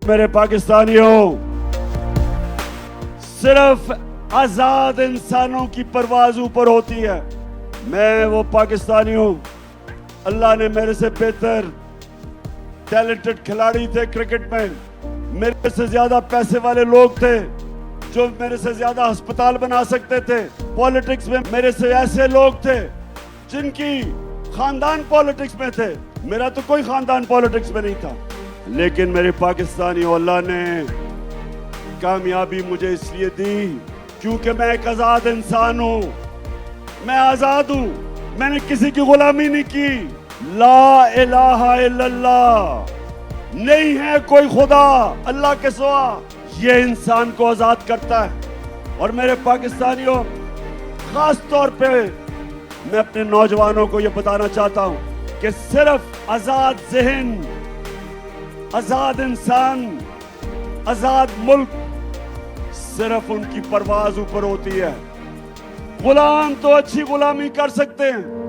میرے پاکستانیوں، صرف آزاد انسانوں کی پرواز اوپر ہوتی ہے۔ میں وہ پاکستانی ہوں، اللہ نے میرے سے بہتر ٹیلنٹڈ کھلاڑی تھے کرکٹ میں، میرے سے زیادہ پیسے والے لوگ تھے جو میرے سے زیادہ ہسپتال بنا سکتے تھے۔ پالیٹکس میں میرے سے ایسے لوگ تھے جن کی خاندان پالیٹکس میں تھے، میرا تو کوئی خاندان پالیٹکس میں نہیں تھا، لیکن میرے پاکستانیوں، اللہ نے کامیابی مجھے اس لیے دی کیونکہ میں ایک آزاد انسان ہوں، میں آزاد ہوں، میں نے کسی کی غلامی نہیں کی۔ لا الہ الا اللہ، نہیں ہے کوئی خدا اللہ کے سوا، یہ انسان کو آزاد کرتا ہے۔ اور میرے پاکستانیوں، خاص طور پہ میں اپنے نوجوانوں کو یہ بتانا چاہتا ہوں کہ صرف آزاد ذہن، آزاد انسان، آزاد ملک، صرف ان کی پرواز اوپر ہوتی ہے۔ غلام تو اچھی غلامی کر سکتے ہیں،